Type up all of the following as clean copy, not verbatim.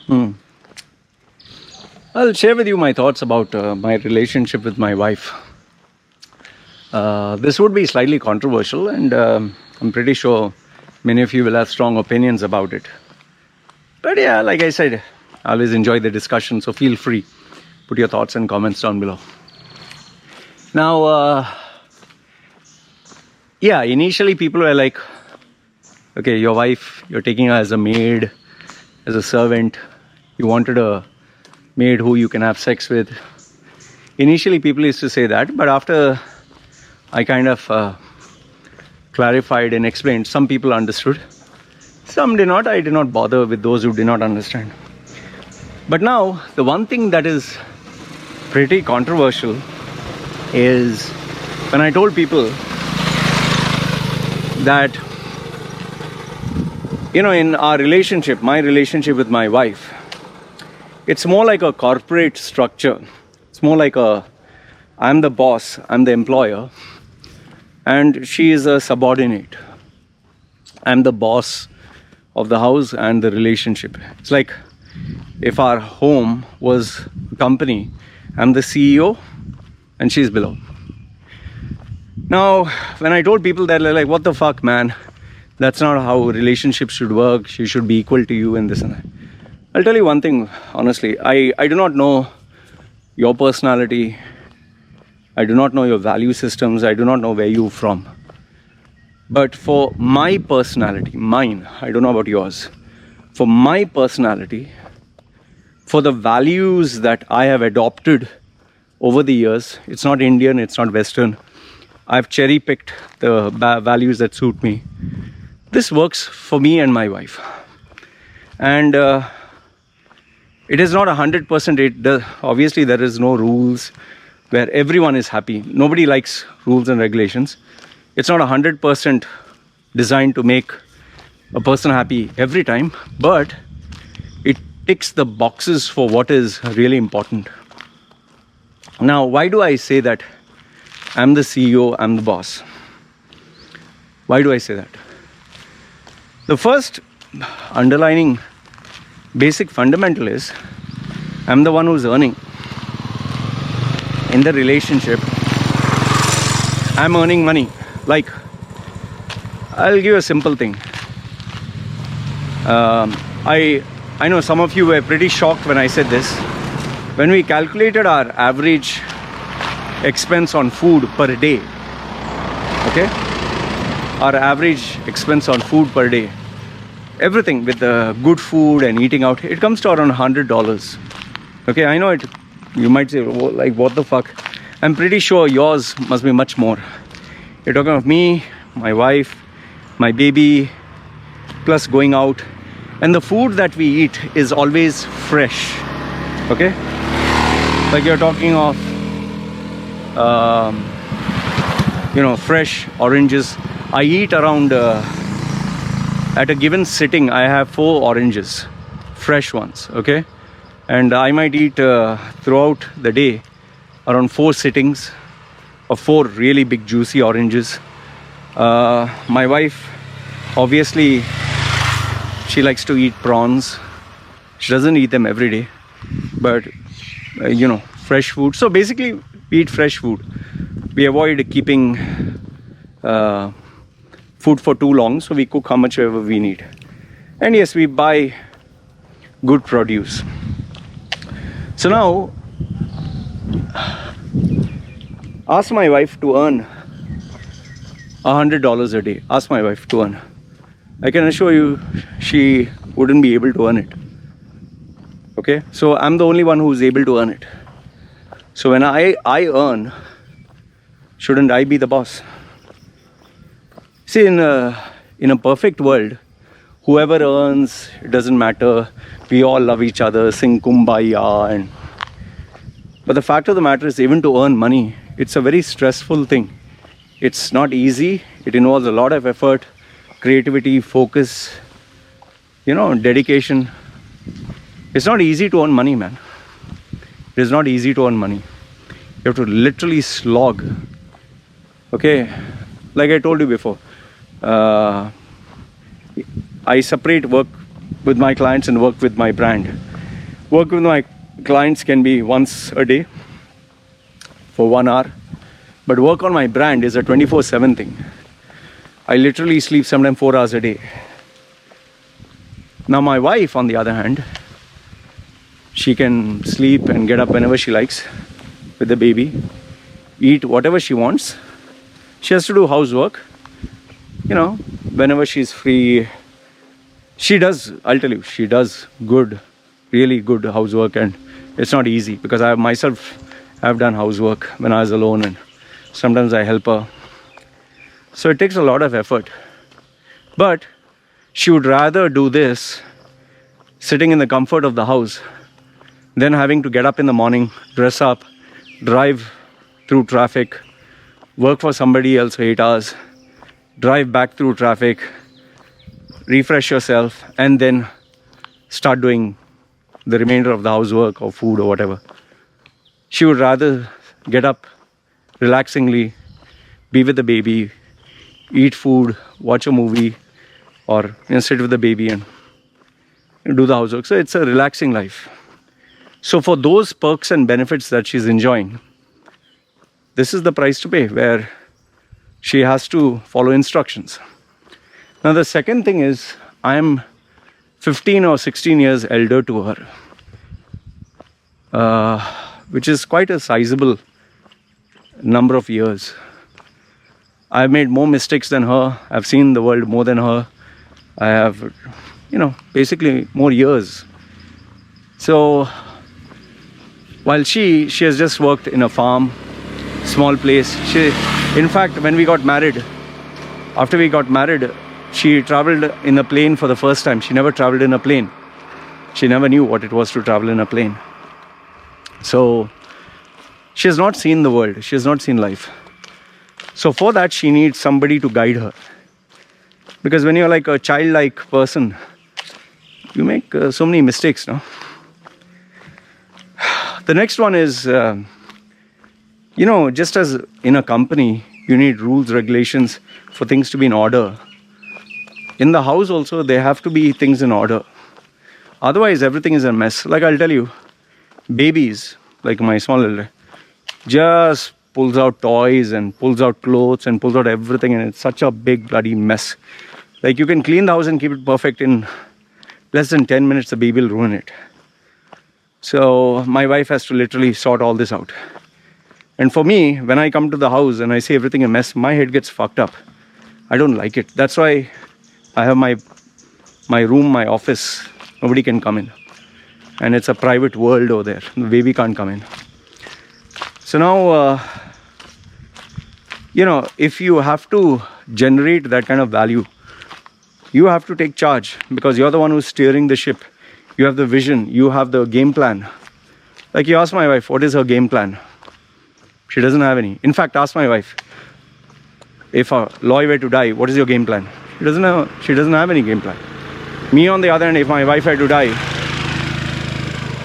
Hmm. I'll share with you my thoughts about my relationship with my wife. This would be slightly controversial, and I'm pretty sure many of you will have strong opinions about it. But yeah, like I said, I always enjoy the discussion, so feel free. Put your thoughts and comments down below. Now, yeah, initially people were like, okay, your wife, you're taking her as a maid, as a servant. You wanted a maid who you can have sex with. Initially people used to say that, but after I kind of clarified and explained, some people understood, some did not. I did not bother with those who did not understand. But now, the one thing that is pretty controversial is when I told people that, in our relationship, my relationship with my wife, it's more like a corporate structure. It's more like I'm the boss, I'm the employer, and she is a subordinate. I'm the boss of the house and the relationship. It's like if our home was a company, I'm the CEO and she's below. Now, when I told people that, they're like, what the fuck, man? That's not how relationships should work. She should be equal to you and this and that. I'll tell you one thing, honestly. I do not know your personality. I do not know your value systems. I do not know where you're from. But for my personality, mine, I don't know about yours. For my personality, for the values that I have adopted over the years, it's not Indian, it's not Western. I've cherry-picked the values that suit me. This works for me and my wife. And it is not 100%. Obviously, there is no rules where everyone is happy. Nobody likes rules and regulations. It's not 100% designed to make a person happy every time, but it ticks the boxes for what is really important. Now, why do I say that I'm the CEO, I'm the boss? Why do I say that? The first underlining basic fundamental is I'm the one who's earning. In the relationship, I'm earning money. Like, I'll give you a simple thing. I know some of you were pretty shocked when I said this. When we calculated our average expense on food per day, okay? Our average expense on food per day, everything with the good food and eating out, it comes to around $100. Okay, I know it. You might say, like, what the fuck? I'm pretty sure yours must be much more. You're talking of me, my wife, my baby, plus going out. And the food that we eat is always fresh. Okay? Like you're talking of, fresh oranges. I eat around, at a given sitting, I have 4 oranges, fresh ones, okay? And I might eat throughout the day around 4 sittings of 4 really big juicy oranges. My wife, obviously, she likes to eat prawns. She doesn't eat them every day, but fresh food. So basically, we eat fresh food. We avoid keeping food for too long, so we cook how much ever we need. And yes, we buy good produce. So now, ask my wife to earn $100 a day. Ask my wife to earn. I can assure you, she wouldn't be able to earn it. Okay, so I'm the only one who's able to earn it. So when I earn, shouldn't I be the boss? See, in a perfect world, whoever earns, it doesn't matter. We all love each other, sing kumbaya. But the fact of the matter is, even to earn money, it's a very stressful thing. It's not easy. It involves a lot of effort, creativity, focus, dedication. It's not easy to earn money, man. It is not easy to earn money. You have to literally slog. Okay, like I told you before, I separate work with my clients and work with my brand. Work with my clients can be once a day for 1 hour. But work on my brand is a 24/7 thing. I literally sleep sometimes 4 hours a day. Now my wife, on the other hand, she can sleep and get up whenever she likes with the baby, eat whatever she wants. She has to do housework, whenever she's free. She does, I'll tell you, she does good, really good housework, and it's not easy because I myself have done housework when I was alone, and sometimes I help her. So it takes a lot of effort. But she would rather do this sitting in the comfort of the house than having to get up in the morning, dress up, drive through traffic, work for somebody else for 8 hours, drive back through traffic, refresh yourself, and then start doing the remainder of the housework or food or whatever. She would rather get up relaxingly, be with the baby, eat food, watch a movie, or sit with the baby and do the housework. So it's a relaxing life. So for those perks and benefits that she's enjoying, this is the price to pay, where she has to follow instructions. Now the second thing is, I am 15 or 16 years elder to her, which is quite a sizable number of years. I've made more mistakes than her. I've seen the world more than her. I have, basically more years. So while she has just worked in a farm, small place. In fact, when we got married, after we got married, she traveled in a plane for the first time. She never traveled in a plane. She never knew what it was to travel in a plane. So she has not seen the world. She has not seen life. So for that, she needs somebody to guide her. Because when you're like a childlike person, you make so many mistakes, no? The next one is, just as in a company, you need rules, regulations for things to be in order. In the house also, there have to be things in order. Otherwise, everything is a mess. Like I'll tell you, babies, like my small little, just pulls out toys and pulls out clothes and pulls out everything, and it's such a big bloody mess. Like you can clean the house and keep it perfect in less than 10 minutes, the baby will ruin it. So my wife has to literally sort all this out. And for me, when I come to the house and I see everything a mess, my head gets fucked up. I don't like it. That's why I have my room, my office. Nobody can come in. And it's a private world over there. The baby can't come in. So now, if you have to generate that kind of value, you have to take charge, because you're the one who's steering the ship. You have the vision. You have the game plan. Like you ask my wife, what is her game plan? She doesn't have any. In fact, ask my wife, if a Loy were to die, what is your game plan? She doesn't have any game plan. Me, on the other hand, if my wife had to die,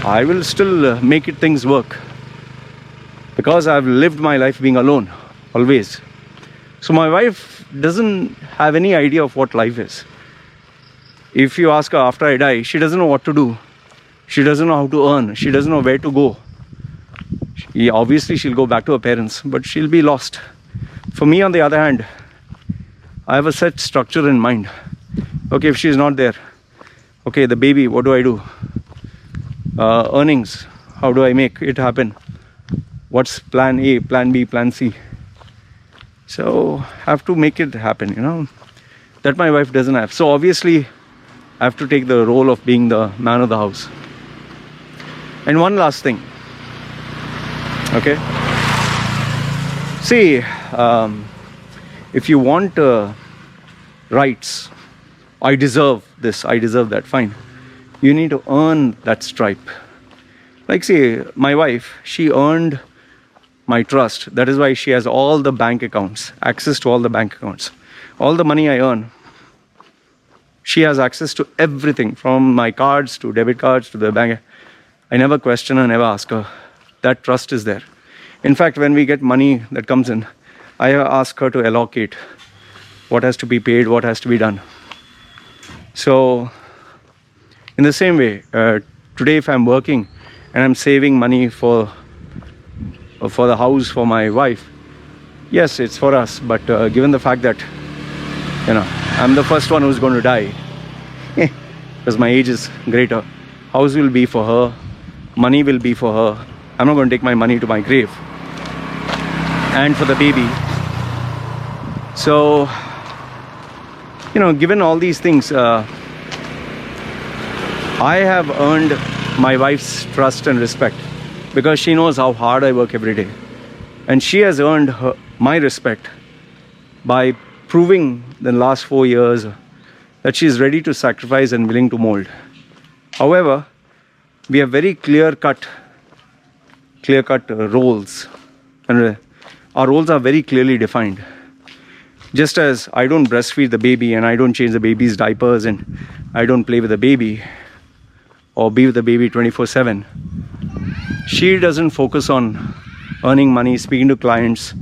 I will still make things work, because I've lived my life being alone, always. So my wife doesn't have any idea of what life is. If you ask her after I die, she doesn't know what to do. She doesn't know how to earn. She doesn't know where to go. Obviously, she'll go back to her parents, but she'll be lost. For me, on the other hand, I have a set structure in mind. Okay, if she's not there, okay, the baby, what do I do? Earnings, how do I make it happen? What's plan A, plan B, plan C? So have to make it happen, that my wife doesn't have. So obviously, I have to take the role of being the man of the house. And one last thing, okay? See, if you want rights, I deserve this, I deserve that, fine. You need to earn that stripe. Like, see, my wife, she earned my trust. That is why she has all the bank accounts, access to all the bank accounts. All the money I earn, she has access to everything, from my cards to debit cards to the bank. I never question her, never ask her. That trust is there. In fact, when we get money that comes in, I ask her to allocate what has to be paid, what has to be done. So, in the same way, today if I'm working and I'm saving money for the house for my wife, yes, it's for us, but given the fact that, you know, I'm the first one who's going to die because my age is greater, house will be for her, money will be for her. I'm not going to take my money to my grave, and for the baby. So, you know, given all these things, I have earned my wife's trust and respect because she knows how hard I work every day, and she has earned my respect by proving the last 4 years that she is ready to sacrifice and willing to mold. However, we have very clear-cut roles, and our roles are very clearly defined. Just as I don't breastfeed the baby and I don't change the baby's diapers and I don't play with the baby or be with the baby 24/7, she doesn't focus on earning money, speaking to clients,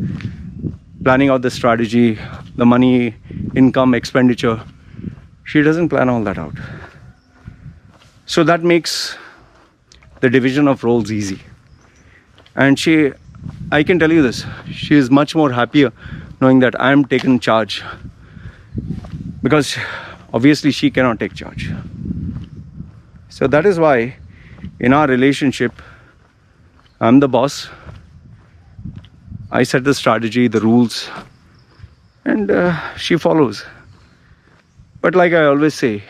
planning out the strategy, the money, income, expenditure. She doesn't plan all that out. So that makes the division of roles easy. And I can tell you this, she is much more happier knowing that I am taking charge, because obviously she cannot take charge. So that is why in our relationship, I'm the boss. I set the strategy, the rules, and she follows. But like I always say,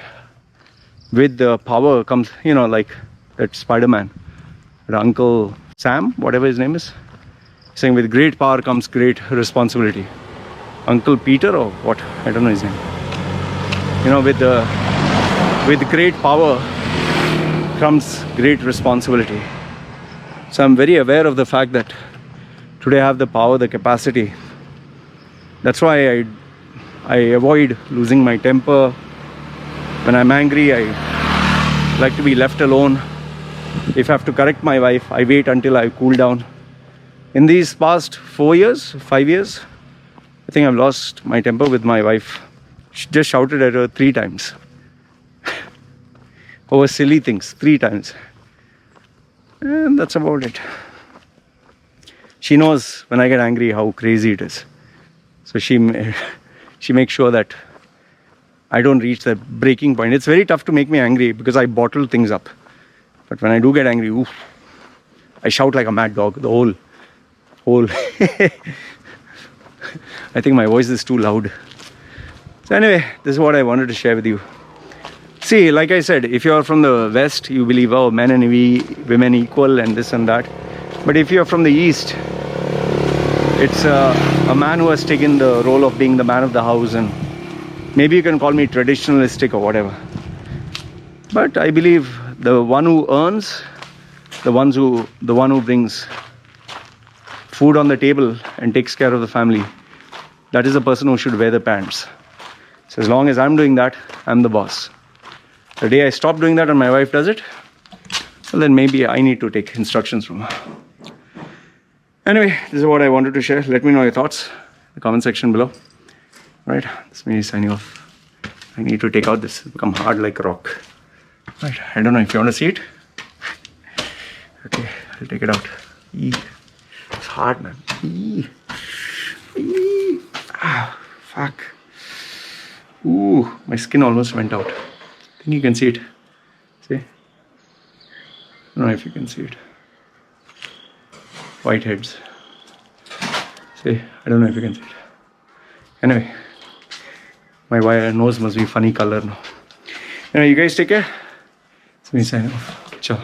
with the power comes, you know, like that Spider-Man, that Uncle Sam, whatever his name is, saying with great power comes great responsibility. Uncle Peter or what? I don't know his name. You know, with great power comes great responsibility. So I'm very aware of the fact that today I have the power, the capacity. That's why I avoid losing my temper. When I'm angry, I like to be left alone. If I have to correct my wife, I wait until I cool down. In these past 4 years, 5 years, I think I've lost my temper with my wife. She just shouted at her 3 times. Over silly things, 3 times. And that's about it. She knows when I get angry how crazy it is. So she makes sure that I don't reach that breaking point. It's very tough to make me angry because I bottle things up. But when I do get angry, oof, I shout like a mad dog. The whole I think my voice is too loud. So anyway, this is what I wanted to share with you. See, like I said, if you're from the West, you believe, oh, men and women equal and this and that. But if you're from the East, it's a man who has taken the role of being the man of the house, and maybe you can call me traditionalistic or whatever. But I believe the one who earns, the one who brings food on the table and takes care of the family, that is the person who should wear the pants. So as long as I'm doing that, I'm the boss. The day I stop doing that and my wife does it, well, then maybe I need to take instructions from her. Anyway, this is what I wanted to share. Let me know your thoughts in the comment section below. Right, this is me signing off. I need to take out this. It's become hard like a rock. Right, I don't know if you want to see it. Okay, I'll take it out. It's hard, man. Ah, fuck. Ooh, my skin almost went out. I think you can see it. See? I don't know if you can see it. Whiteheads. See? I don't know if you can see it. Anyway, my nose must be funny color now. Anyway, you guys take care. It's me signing off. Ciao.